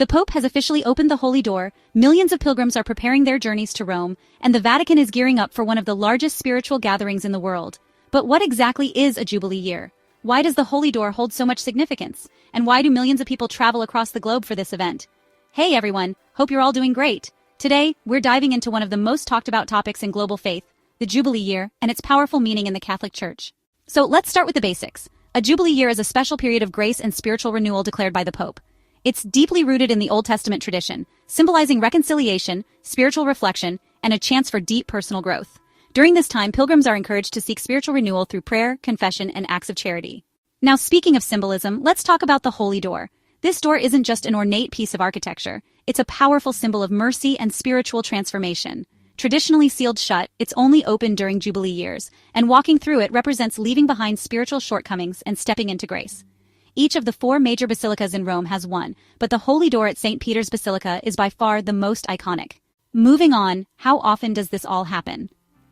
The Pope has officially opened the Holy Door, millions of pilgrims are preparing their journeys to Rome, and the Vatican is gearing up for one of the largest spiritual gatherings in the world. But what exactly is a Jubilee year? Why does the Holy Door hold so much significance? And why do millions of people travel across the globe for this event? Hey everyone, hope you're all doing great. Today, we're diving into one of the most talked about topics in global faith, the Jubilee year, and its powerful meaning in the Catholic Church. So let's start with the basics. A Jubilee year is a special period of grace and spiritual renewal declared by the Pope. It's deeply rooted in the Old Testament tradition, symbolizing reconciliation, spiritual reflection, and a chance for deep personal growth. During this time, pilgrims are encouraged to seek spiritual renewal through prayer, confession, and acts of charity. Now, speaking of symbolism, let's talk about the Holy Door. This door isn't just an ornate piece of architecture. It's a powerful symbol of mercy and spiritual transformation. Traditionally sealed shut, it's only open during Jubilee years, and walking through it represents leaving behind spiritual shortcomings and stepping into grace. Each of the 4 major basilicas in Rome has one, but the Holy Door at St. Peter's Basilica is by far the most iconic. Moving on, how often does this all happen?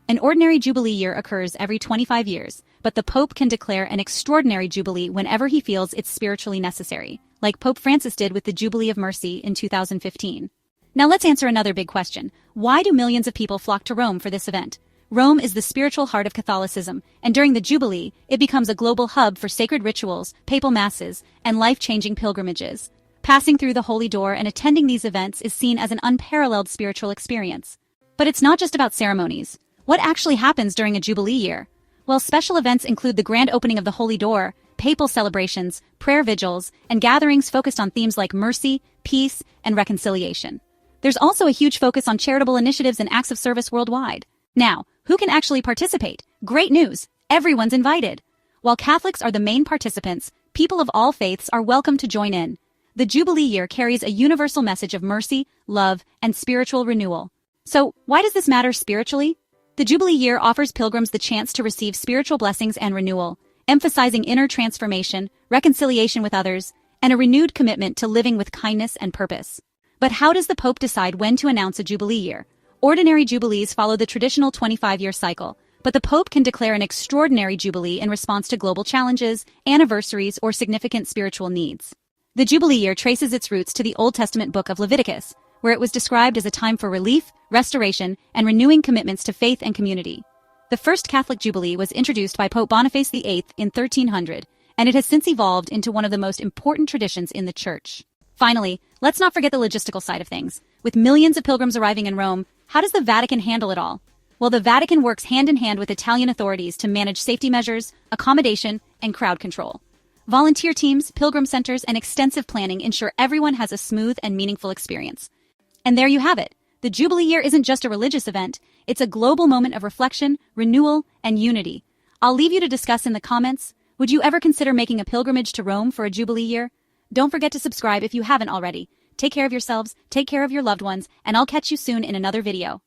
An ordinary Jubilee year occurs every 25 years, but the Pope can declare an extraordinary Jubilee whenever he feels it's spiritually necessary, like Pope Francis did with the Jubilee of Mercy in 2015. Now let's answer another big question. Why do millions of people flock to Rome for this event? Rome is the spiritual heart of Catholicism, and during the Jubilee, it becomes a global hub for sacred rituals, papal masses, and life-changing pilgrimages. Passing through the Holy Door and attending these events is seen as an unparalleled spiritual experience. But it's not just about ceremonies. What actually happens during a Jubilee year? Well, special events include the grand opening of the Holy Door, papal celebrations, prayer vigils, and gatherings focused on themes like mercy, peace, and reconciliation. There's also a huge focus on charitable initiatives and acts of service worldwide. Now, who can actually participate? Great news! Everyone's invited. While Catholics are the main participants, people of all faiths are welcome to join in. The Jubilee year carries a universal message of mercy, love, and spiritual renewal. So, why does this matter spiritually? The Jubilee year offers pilgrims the chance to receive spiritual blessings and renewal, emphasizing inner transformation, reconciliation with others, and a renewed commitment to living with kindness and purpose. But how does the Pope decide when to announce a Jubilee year? Ordinary Jubilees follow the traditional 25-year cycle, but the Pope can declare an extraordinary Jubilee in response to global challenges, anniversaries, or significant spiritual needs. The Jubilee year traces its roots to the Old Testament book of Leviticus, where it was described as a time for relief, restoration, and renewing commitments to faith and community. The first Catholic Jubilee was introduced by Pope Boniface VIII in 1300, and it has since evolved into one of the most important traditions in the Church. Finally, let's not forget the logistical side of things. With millions of pilgrims arriving in Rome, how does the Vatican handle it all? Well, the Vatican works hand-in-hand with Italian authorities to manage safety measures, accommodation, and crowd control. Volunteer teams, pilgrim centers, and extensive planning ensure everyone has a smooth and meaningful experience. And there you have it. The Jubilee year isn't just a religious event, it's a global moment of reflection, renewal, and unity. I'll leave you to discuss in the comments. Would you ever consider making a pilgrimage to Rome for a Jubilee year? Don't forget to subscribe if you haven't already. Take care of yourselves, take care of your loved ones, and I'll catch you soon in another video.